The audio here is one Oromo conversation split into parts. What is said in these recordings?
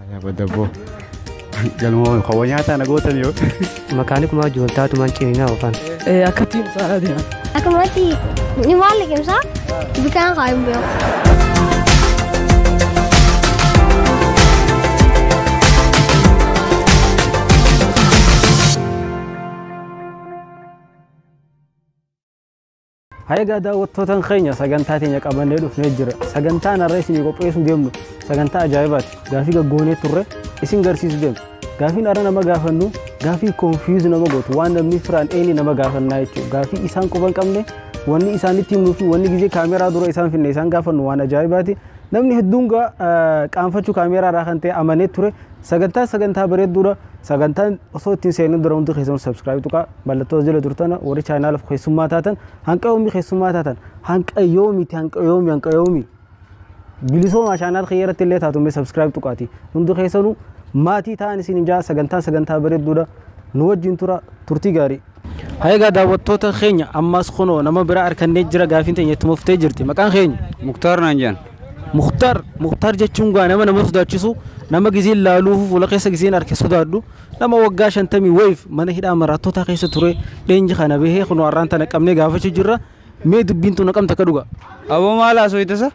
Ya badabbo. Galmo khawanyata na gotan yo. Makanik ma junta tu mancini na ofan. Akatim sa dia. Akamati ni wali kimsa? Bikan kaim beo. Hayaga daawwattoota keenya sagantaa teenya qabannee dhufnee jira. Sagantaan har'a isin qopheessuun deemnu sagantaa ajaa'ibaati. Gaafii gaggoonee turre isin garsiisu deemna. Gaafiin har'a nama gaafannu gaafii confuse nama gootu waan namni firaan eenyu nama gaafannaa jechuudha. Gaafii isaan quban qabne wanni isaanitti himnuu fi wanni gizee kaameraa dura isaan finne isaan gaafannu waan ajaa'ibaati. Namni hedduun qaanfachuu kaameraa irraa kan ta'e amanee ture. Sagantaa bareedduudha. Sagantaan osoo ittiin seenuu dura hundi keessan subscribe tuqaa mallattoo jala turtana warri chaanaalaaf keessummaa taatan hanqa yoomii keessummaa taatan hanqa yoomi bilisooma chaanaal khiyyaratti illee taatume subscribe tuqaati hundi keessanuu maatii ta'an isin injaa sagantaa bareedduudha nu wajjin turtii gaarii. Hayaga daawwattoota keenya ammas kunoo nama biraa arkannee jira gaafiin teenya itti muftee jirti maqaan keenya Muktaar naan jedhan. Muktaar jechuun nama sodaachisu nama giziin laaluuf fuula keessa giziin harke sodaadhu nama waggaa 50 wayif mana hidhaa maraattotaa keessa ture leenji kana bahee kunoo har'aan tana qabnee gaafachuu jirra mee dubbiin tun naqamta ka dhuga Aboo maal haasofitasa?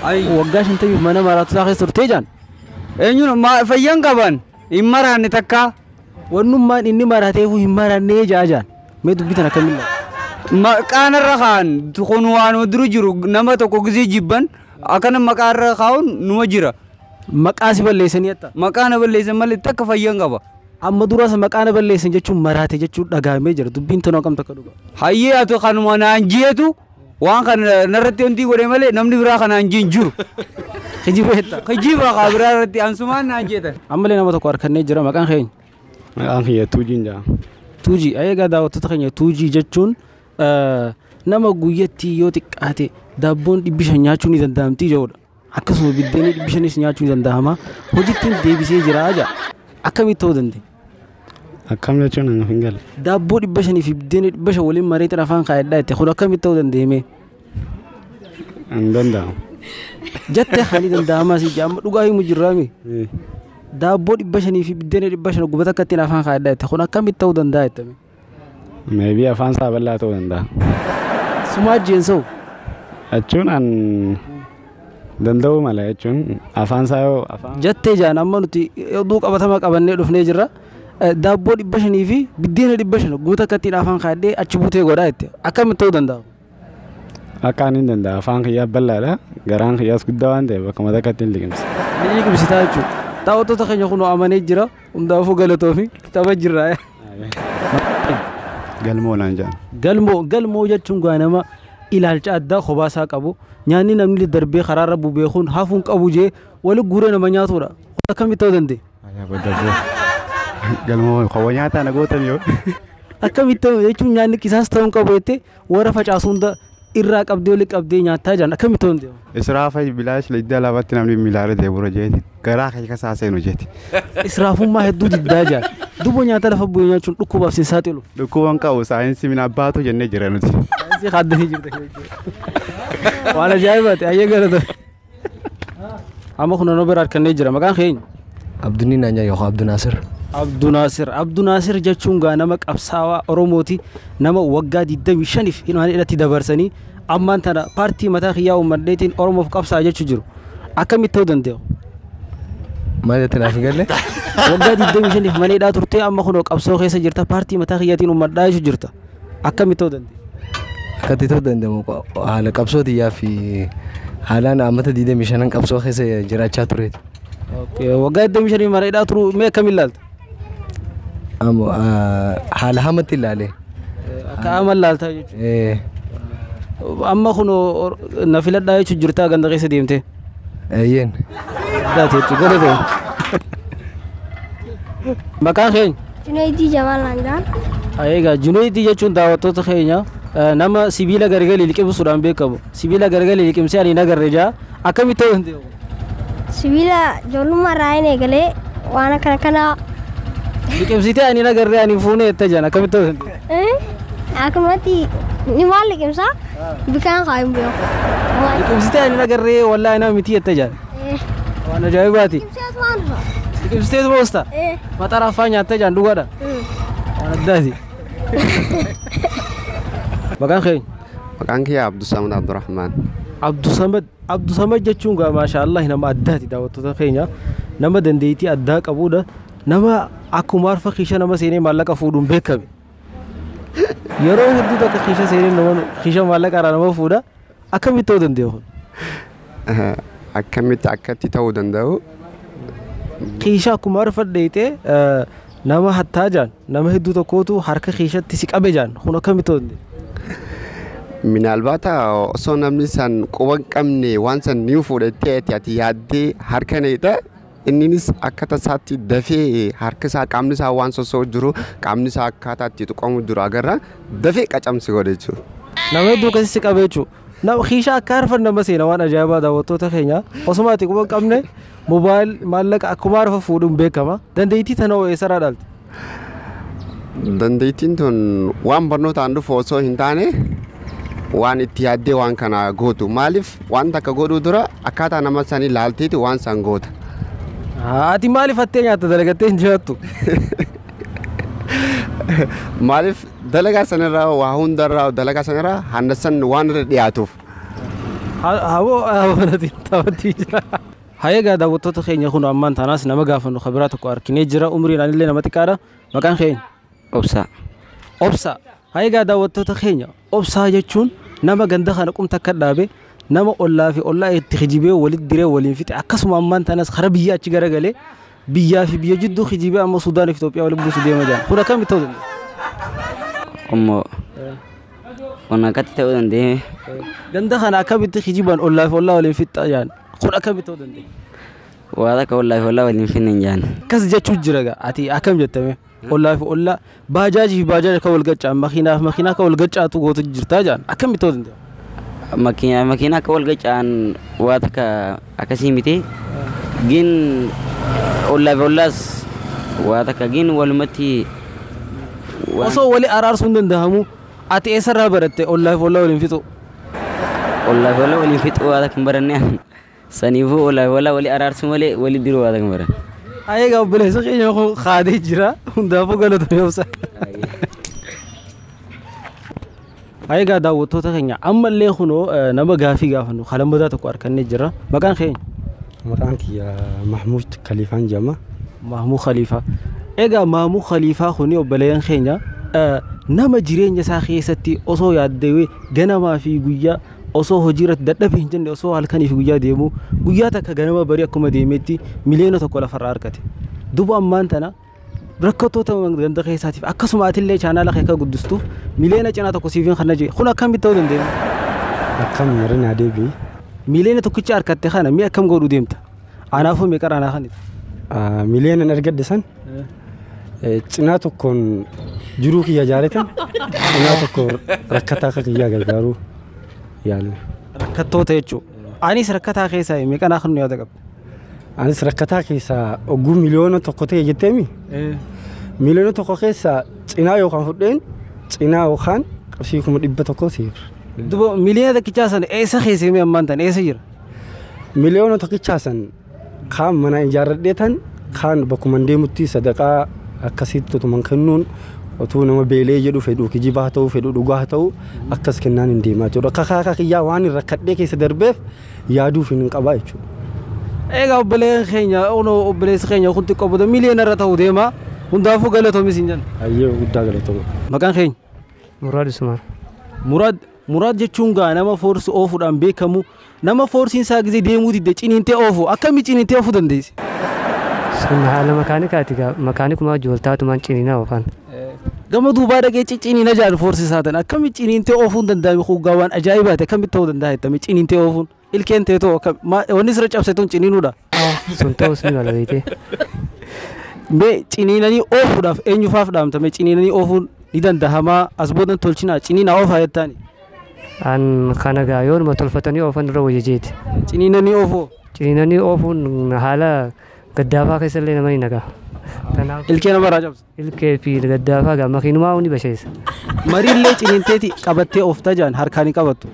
waggaa 50 mana maraattotaa keessa turtee jaan Eenyuun fayyan qaban hin maraanne takka. wannummaan inni maraateefu hin maraannee jaan mee dubbii tana kamilla Maqaan irra kaan kun waan duru jiru nama tokko gizee jibban akkana maqaan irra kaa'uun numa jira. maqaa si balleessanii atta Maqaan balleessan malee takka fayyan qaba. amma duraas maqaan balleessan jechuun maraate jechuun dhagaamee jira dubbiin tun naqamta ka dhuga Hayyee atu kanuma naan jiyetu waan kana narratti wanti godhe malee namni biraa kanaan jiin jiru. kijiba hetta Kijiba ka biraa irratti ansumaan naan jeetan. ammalee nama tokko arkannee jira maqaan keenya Maqaan kiyya Tuujiin jedhama. Tuujii ayeegaa daawwattoota keenya Tuujii jechuun nama guyyatti yoo xiqqaate daabboon 500 nyaachuu ni danda'amti jechuudha. Akkasuma biddeenii 500 nyaachuu ni danda'ama. Hojiitiin deebisee jira aja. Akkamitti ta'uu danda'a? Akkam jechuun hin hin galle. Daabboo 500 fi biddeenii 500 waliin mareetiin afaan kaayadhaa itti kun akkamitti ta'uu danda'ame? Hin danda'amu. Jettee haali danda'amaa si jaamma dhugaa himu jirraami. Daabboo 500 fi biddeenii 500 gubata akka ittiin afaan kaayadhaa itti kun akkamitti ta'uu danda'a jettame? Meebii afaan isaa bal'aa ta'uu danda'a. Sumaa jeensa'u. Jechuun an danda'uu mala jechuun afaan isaa yoo afaan. Jettee jaan amma nuti oduu qabatamaa qabannee dhufnee jirra. Daabboo 500 fi biddeenii 500 guutuu akka ittiin afaan kaayadhee achi buutee godhaa jettee akkamitti ta'uu danda'a? Akkaan hin danda'a afaan kiyyaa bal'aadha garaan kiyyaas guddaa waan ta'eef bakka mataa akkatti hin liqimsa. Ni liqimsitaa jechuudha. Daawwattoota keenya kunoo amanee jira hundaafuu galatoo fi tapha jirra. Galmoo naan jedhan. Galmoo jechuun nama ilaalcha addaa kophaa qabu nyaanni namni darbee karaarra bubeekuun hafuun qabu jee wali guuree nama nyaatudha. Akkamitti ta'uu danda'a? Galmoo khawanyata na gootan yo. Akkamitti ta'uu jechuun nyaanni qisaas ta'uu qabu jettee warra facaasuu hunda irraa qabdee olii qabdee nyaataa jiran akkamitti ta'uu danda'a? Israafa bilaash leedda laafatti namni miilaara deebura jeeti garaa kee kasaa seenu jeeti. Israafummaa hedduu diddaa jira. Dubbo nyaata lafa bu'ee nyaachuun dhukkubaaf si saaxilu. Dhukkuban qabu saayinsii mina abbaatu jennee jira nuti. Saayinsii haddanii jirta jechuudha. Waan ajaa'ibaati ayyee galata. Amma kun nama bira harkannee jira maqaan keenya. Abdunni nanya yoo Abdu Nasir. Abdu Nasir jechuun nama qabsaawaa Oromooti nama waggaa 25 hinaan irratti dabarsanii ammaan tana paartii mataa kiyyaa uummadheetiin Oromoof qabsaa jechuu jiru. Akkamitti ta'uu danda'a? Maal jettee naaf hin galle? Waggaa 25 mana hidhaa turtee amma kunoo qabsoo keessa jirta paartii mataa kiyyaatiin uummadhaa jechuu jirta. Akkamitti ta'uu danda'a? Akkatti ta'uu danda'amu haala qabsootiyaa fi haalaan ammata 25 qabsoo keessa jiraachaa tureeti. Waggaa 25 mana hidhaa turu mee akkamiin ilaalta? Haala hamatti ilaale. Akka amma ilaaltaa jechuudha. Amma kunoo na filadhaa jechuu jirtaa ganda keessa deemtee? Eeyyeen. Daateetti galatoo. Maqaan keenya? Junaydii Jamaal Langaan. Egaa Junaydii jechuun daawwattoota keenya nama sibiila gargalee liqimsuudhaan beekamu. Sibiila gargalee liqimsee ani nagarree jaa akkamitti ta'uu danda'a? Sibiila ijoollummaa irraa hin eegalee waan kana liqimsitee ani nagarree ani fuunee itti jaan akkamitti ta'uu danda'a? Akkumatti ni maal liqimsaa? Bikaan kaayim beo. Liqimsitee ani nagarree wallaahi nama miti itti jaan. Waan ajaa'ibaati. Liqimsiteetu boosta? Maxara afaan nyaattee jaan dhugaadha? Waan addaati. Maqaan keenya? Maqaan kiyya Abdusamad Abdurrahman. Abdusamad jechuun gaa maashaallah nama addaati daawwattoota keenya. Nama dandeettii addaa qabudha. Nama akkuma arfa kiisha nama seenee maallaqa fuudhuun beekame. Yeroo hedduu takka kiisha seenee nama kiisha maallaqa irraa nama fuudha. Akkamitti ta'uu danda'u? Akkamitti akkatti ta'uu danda'u? Kiisha akkuma arfa dheeyitee nama hattaa jaan nama hedduu tokkootu harka kiishatti si qabe jaan kun akkamitti ta'uu danda'u? Minaalbaata osoo namni san quban qabne waan san ni fuudhattee ati yaaddee harka neeta inninis akkata isaatti dafee harka isaa qaamni isaa waan sosoo jiru qaamni isaa akkaataa itti tuqamu jiru agarra dafee qacamsi godhe jechuudha. Nama hedduu akkasii si qabe jechuudha. Nama kiisha akka arfan nama seena waan ajaa'ibaa daawwattoota keenya osuma ati quban qabne moobaayil maallaqa akkuma arfa fuudhuun beekama. Dandeettii tana eessarraa dhaalte? Dandeettiin tun waan barnootaan dhufu osoo hin taane waan itti yaaddee waan kana gootu maaliif waan takka godhuu dura akkaataa nama sanii laalteeti waan san goota. Ati maaliif attee nyaatta dalagattee hin jiraattu? Maaliif dalagaa sanarraa waa hundarraa dalagaa sanarraa handasan waan irra dhiyaatuuf. Hawoo nati taphatii jira. Hayeegaa daawwattoota keenya kun ammaan taanaas nama gaafannu kabiraa tokko arginee jira umriin anillee nama xiqqaadha. Maqaan keenya? Obsaa. Obsaa. Hayeegaa daawwattoota keenya obsaa jechuun nama ganda kana qumta akka dhaabe nama ollaa fi ollaa itti hijibee walitti diree waliin fixe akkasuma ammaan tanas kara biyya achi garagalee biyyaa fi biyya jidduu hijibee amma Sudaan fi Itoophiyaa waliin buusu deema jira. Kun akkamitti ta'uu danda'a? Ammoo kun akkatti ta'uu danda'e. Ganda kana akkamitti hijiban ollaa fi ollaa waliin fixa jaan kun akkamitti ta'uu danda'a? Waa akka ollaa fi ollaa waliin finne jaan. Akkas jechuun jira gaa ati akkam jettame? Ollaa fi ollaa baajaaji fi baajaaji kan wal gaccaan makiinaa fi makiinaa kan wal gaccaatu gootu jirtaa jaan akkamitti ta'uu danda'a? Makiinaa akka wal gaccaan waa takka akkasii miti gin ollaa fi ollaas waa takka gin walumatti osoo wali araarsuun danda'amu ati eessarraa baratte ollaa fi ollaa waliin fixu? Ollaa fi ollaa waliin fixu waa takka hin barannee saniifuu ollaa fi ollaa wali araarsuun malee wali diruu waa takka hin baranne. Hayeegaa obboleessa keenya kun kaadee jira hundaafuu galatoomee obsa. Hayeegaa daawwattoota keenya ammallee kunoo nama gaafii gaafannu halambadaa tokko argannee jira. Maqaan keenya? Maqaan kiyya Mahmuud Khaliifaan jedhama. Mahmuud Khaliifaa. Egaa Mahmuud Khaliifaa kuni obboleeyyan keenya nama jireenya isaa keessatti osoo yaaddee ganamaa fi guyyaa osoo hojii irratti dadhabee hin jenne osoo halkanii fi guyyaa deemu guyyaa takka ganama barii akkuma deemetti miliyoona tokko lafarraa argate. Duuba ammaan tana rakkattoota ganda keessaatiif akkasuma atillee chaanaala kee akka guddistuuf miliyoona cinaa tokko siifin kana jee kun akkamitti ta'uu dandeenya? Akkam yeroo naa deebi'i. Miliyoona tokkicha harkatte kana mi'a akkam godhuu deemta? Anaafuu meeqa raanaa kaniti? Miliyoona argadde san cinaa tokkoon jiruu kiyya jaalatan cinaa tokko rakkataa akka kiyyaa gargaaruu yaalu. Rakkattoota jechuudha. Anis rakkataa keessaa meeqa naa kan nu yaada qabda? Anis rakkataa keessaa ogguu miliyoona tokko ta'e jetteemi. Miliyoona tokko keessaa cinaa yookaan fudheen cinaa yookaan qarshii 100 siif. Duuba miliyoona tokkichaa san eessa keessee mee ammaan tan eessa jira? Miliyoona tokkichaa san kaan mana ijaarradhee tan kaan bakkuma deemutti sadaqaa akkasitti tutuman kennuun otuu nama beelee jedhu fedhu kijibaa ta'uu fedhu dhugaa ta'uu akkas kennaan hin deemaa jiru. Akka kaakaa kiyyaa waan hin rakkadhee keessa darbeef yaaduuf hin qabaa jechuudha. Egaa obboleessa keenya obboleessa keenya kun xiqqoo booda miliyoona irra ta'uu deema hundaafuu galatoomis hin jenna. Ayyee guddaa galatooma. Maqaan keenya? Muraad Usmaan. Muraad jechuun gaa nama foorsi oofuudhaan beekamu nama foorsiin isaa gisee deemuu didde ciniintee oofu akkami ciniintee oofuu dandeessi? Sun haala makaanikaati gaa makaanikuma jooltaatumaan ciniinaa oofan. Gama duubaa dhaqee ciniina jaan foorsi isaa tan akkami ciniintee oofuun danda'ame hoggaa waan ajaa'ibaati akkamitti ta'uu danda'a jettame ciniintee oofuun ilkeen teetoo wanni sirra cabsetuun ciniinuudha. Sun ta'us ni mala beekee. Mee ciniinanii oofuudhaaf eenyufaaf dhaamtame ciniinanii oofuun ni danda'amaa as boodan tolchinaa ciniinaa oofaa jettaani. An kana gaa yoonuma tolfatanii oofan irra wayyajeeti. Ciniinanii oofuu? Ciniinanii oofuun haala gaddaafaa keessallee nama ni nagaa. Ilkee namarraa cabsa? Ilkee fi gaddaafaa gaa makiinumaa hundi basheessa. Mariillee ciniinteeti qabattee ooftaa jaan harkaan hin qabattu.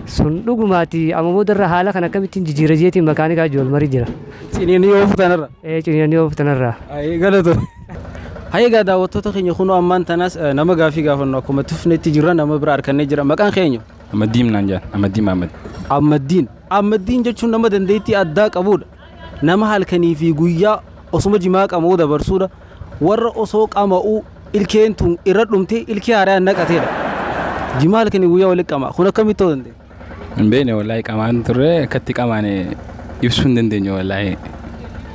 sun dhugumaati amma boodarra haala kan akkamittiin jijjiira jeetiin makaanikaa jool marii jira. Ciniinii oofutanirra. Ciniinii oofutanirra. Galatu. Hayya daawwattoota keenya kunoo ammaan tanas nama gaafii gaafannu akkuma tufnetti jirra nama bira harkannee jira maqaan keenya. Ammaddiin naan jaan Ammaddiin Mahammad. Ammaddiin jechuun nama dandeettii addaa qabudha. Nama halkanii fi guyyaa osuma jimaa qamoo dabarsuudha. Warra osoo qama'uu ilkeen tun irra dhumtee ilkee haaraa naqateedha. Jimaa halkanii guyyaa walitti qama. Kun akkamitti ta'uu dandeenya? Hin beekne wallaahi qamaan turre akkatti qamaan ibsuu hin dandeenye wallaahi.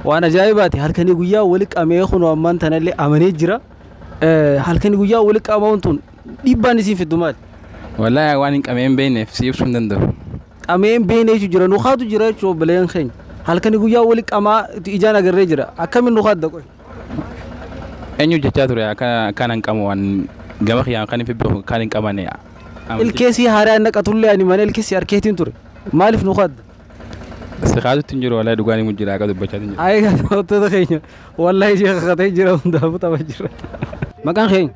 Waan ajaa'ibaati halkanii guyyaa walitti qamee kunoo ammaan tanallee amanee jira. Halkanii guyyaa walitti qabamuun tun dhiibbaan isiin fiddu maali? Wallaahi waan hin qabeen beekneef si ibsuu hin danda'u. Qabeen beeknee jira nuuxaatu jira jechuudha bileen keenya. Halkanii guyyaa walitti qamaa ijaan agarree jira. Akkamiin nuuxaadda qoy? Eenyu jechaa ture kan hin qabu waan gama kiyyaan kan hin beeku kan hin qabane. Ilkeesii haaraa naqatullee ani mana ilkeesii harkeetiin ture. Maaliif nuuxaadda? Sikaatutti hin jiru wallaahi dhugaanii mujjiraa akka dubbachaa hin jiru. Ayyaa wantoota keenya wallaahi ishee kakatee jira hundaafuu tapha jira. Maqaan keenya?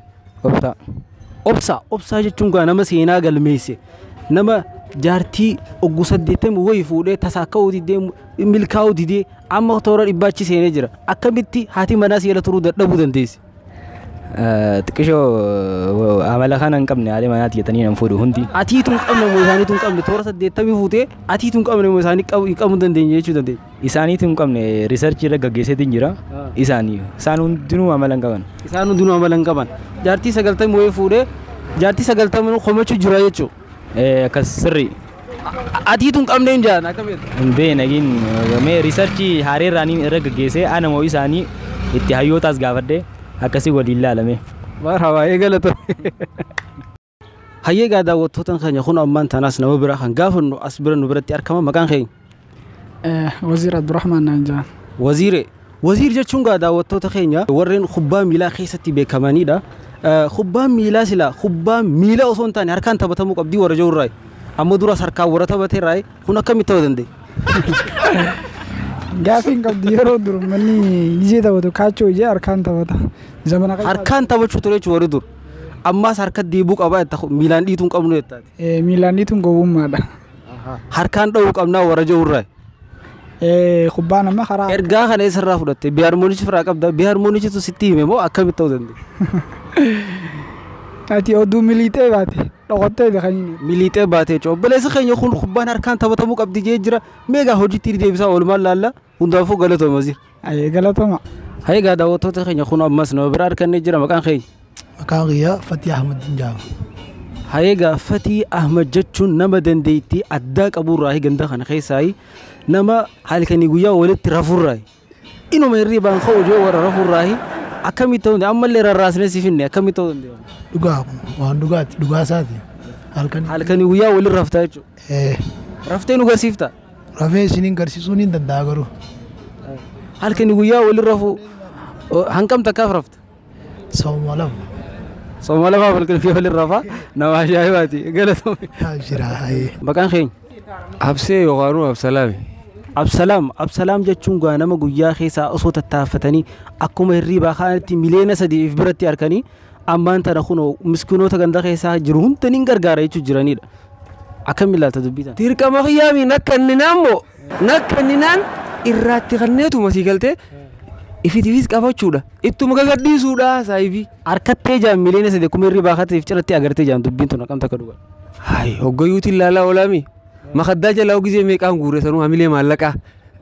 Obsaa. Obsaa jechuun gaa nama seenaa galmeesse. Nama jaartii oggu 8 wayii fuudhee tasaaka'uu didee milkaa'uu didee amma toora dhibbaachi seenee jira. Akkamitti haati manaas yala turuu dadhabuu dandeessi? Xiqqishoo amala kana hin qabne haadha manaatti jettanii nan fuudhu hundi. Atiitu hin qabne moo isaaniitu hin qabne toora 8 fuutee atiitu hin qabne moo isaanii qabuu dandeenya jechuu dandeenya? Isaaniitu hin qabne riisarchii irra gaggeesseetiin jira. Isaan hundinuu amala hin qaban. Isaan hundinuu amala hin qaban. Jaartii 90 wayii fuudhee jaartii 90 komachuu jira jechuudha. Akkas sirrii. Atiitu hin qabne hin jaan akkamitti? Hin beeknagiin mee riisarchii haareerraanii irra gaggeessee ana moo isaanii itti hayyootaas gaafadhee akkasii waliin ilaalame. Marhaba eegalatu. Hayyeegaa daawwattoota keenya kun ammaan tanaas nama bira kan gaafannu as bira nu biratti argama maqaan keenya? Waziir Abdurrahmaan naan jaan. Waziir jechuun gaa daawwattoota keenya warreen kubbaa miilaa keessatti beekamanidha. Kubbaan miilaa sila kubbaan miila osoo hin taane harkaan taphatamuu qabdii warra jirurraa. Amma duras harkaan warra taphateerraa kun akkamitti ta'uu dandeenya? Gaafiin qabdi yeroo durummanni gizee taphatu kaachoo ijee harkaan taphata. Harkaan taphachuu ture jechuun warri dur. Ammaas harka deebuu qabaa miilaan dhiituun qabnu jettaati. Miilaan dhiituun gowwummaadha. Harkaan dha'uu qabnaa warra jirurraa. Kubbaan amma karaa. Ergaa kana eessarraa fudhatte bihaarmoonichi firaa qabda bihaarmoonichitu sitti hime moo akkamitti ta'uu dandeenya? Ati oduu miliixee baate dhokottee dhaqanii. Miliixee baate jechuudha. Obboleessi keenya kun kubbaan harkaan taphatamuu qabdi jee jira. Meegaa hojiitti deebisaa oolmaan laalla hundaafuu galatooma Waziir. Galatooma. Hayyeegaa daawwattoota keenya kun ammas nama bira harkannee jira maqaan keenya? Maqaan kiyya Fatii Ahmad jedhama. Hayyeegaa Fatii Ahmad jechuun nama dandeettii addaa qaburraa ganda kana keessaa nama halkanii guyyaa walitti rafurraa. Inuma hirribaan ka'u ijoo warra rafurraa akkamitti ta'uu danda'a ammallee rarraasnee si finne akkamitti ta'uu danda'a? Dhugaa kun waan dhugaati dhugaa isaati. Halkanii guyyaa waliin raftaa jechuudha. Raftee nu garsiifta? Rafee isiniin garsiisuun hin danda'a garuu. Halkanii guyyaa waliin rafuu hangam takkaaf rafta? Sooma lama. Sooma lama halkanii guyyaa waliin rafaa nama ajaa'ibaati galatoome. Maqaan keenya? Absee yookaan Absalaami. Absalaam jechuun gaa nama guyyaa keessaa osoo tattaaffatanii akkuma hirribaa kaanitti miliyoona 3 biratti harkanii ammaan tana kunoo miskiinoota ganda keessaa jiru hundaniin gargaara jechuun jiranidha. Akkamiin ilaalta dubbitan? Dirqama xiyyaamiin akka inninaan irraatti kanneetu masii galtee ifitiifis qabachuudha. Ittuma gagadhiisuudha saayibii. Harkattee jaan miliyoona 3 kuma hirribaa kaatiif ciratti agartee jaan dubbiin tun akkam takka dhugaa. Hayi hoggayyuutiin ilaalaa oolaami. Makaddaa jalaa gizee meeqaan guure sanuu hamilee maallaqaa.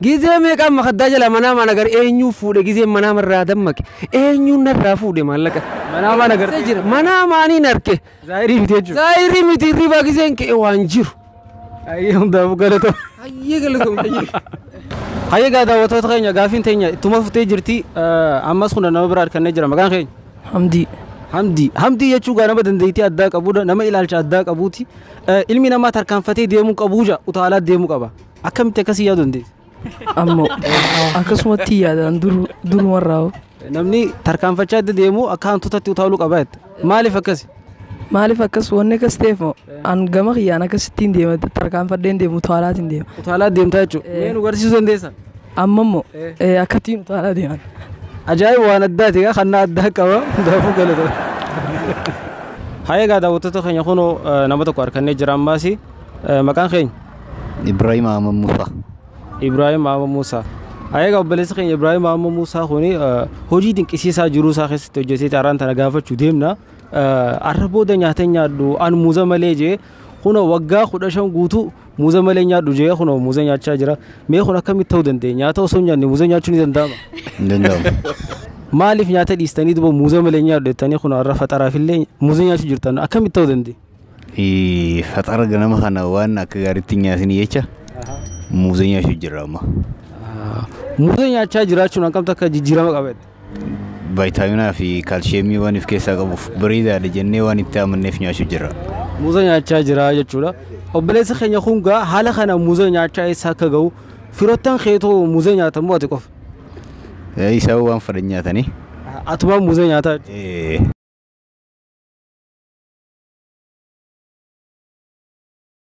Gizee meeqaan makaddaa jalaa manaa maan agar eenyuu fuudhe gizee manaa marraa dammaqe eenyuun narraa fuudhe maallaqa. Manaa maan agartee jira manaa maaniin arke. Zaayirii miti jechuudha. Zaayirii miti hirribaa gizeen ka'e waan jiru. Hayyee hundaafuu galatoom. Hayyee galatoom. Hayyeegaa daawwattoota keenya gaafiin teenya ittuma fuutee jirti ammas kun nama bira harkannee jira maqaan keenya? Hamdii jechuun gaa nama dandeettii addaa qabudha nama ilaalcha addaa qabuuti. Ilmi namaa tarkaanfatee deemuu qabuuja utaalaa deemuu qaba. Akkamitti akkasii yaaduu dandeessi? Ammoo akkasumatti yaadan durumarraa. Namni tarkaanfachaa adda deemuu akka hantuutatti utaaluu qaba jetta. Maaliif akkasi? Maaliif akkas wanni akkas ta'eef an gama kiyyaan akkasittiin deema tarkaanfadheen deemu utaalaatiin deema. Utaalaa deemtaa jechuudha. Mee nu garsiisuu dandeessaa? Ammammoo akkattiin utaalaa deeman. Ajaa'iba waan addaati egaa kannaa addaa qaba hundaafuu galatoom. Hayyeegaa daawwattoota keenya kunoo nama tokko harkannee jira ammaas Maqaan keenya? Ibrahim Ahmad Musa. Ibrahim Ahmad Musa. Ayaga obboleessa keenya Ibrahim Ahmad Musa kuni hojii dinqisiisaa jiruu isaa keessatti hojjetee carraan tana gaafachuu deemna. Arra booda nyaata nyaadhu an muuza malee jee kuna waggaa 15 guutuu muuza malee nyaadhu jee kuna muuza nyaachaa jira. Mee kun akkamitti ta'uu dandeenya? Nyaata osoo hin nyaanne muuza nyaachuun ni danda'ama? Hin danda'amu. Maaliif nyaata dhiistanii duuba muuza malee nyaadhu jettanii kuna arra faxaraafillee muuza nyaachuu jirtan akkamitti ta'uu dandeenya? Faxara ganama kana waan akka gaariitti nyaatanii jecha muuza nyaachuu jira amma. Muuza nyaachaa jiraachuun akkamitti akka jijjiirama qabaate? Vaayitaaminaa fi kaalsheemii waan of keessaa qabuuf bareedaadha jennee waan itti amanneef nyaachuu jira. Muuza nyaachaa jira jechuudha. Obboleessa keenya kun gaa haala kana muuza nyaachaa eessa akka ga'u firoottan keetoo muuza nyaatan moo ati qofa? Isaan waan fedhan nyaatanii. Atumaan muuza nyaataa?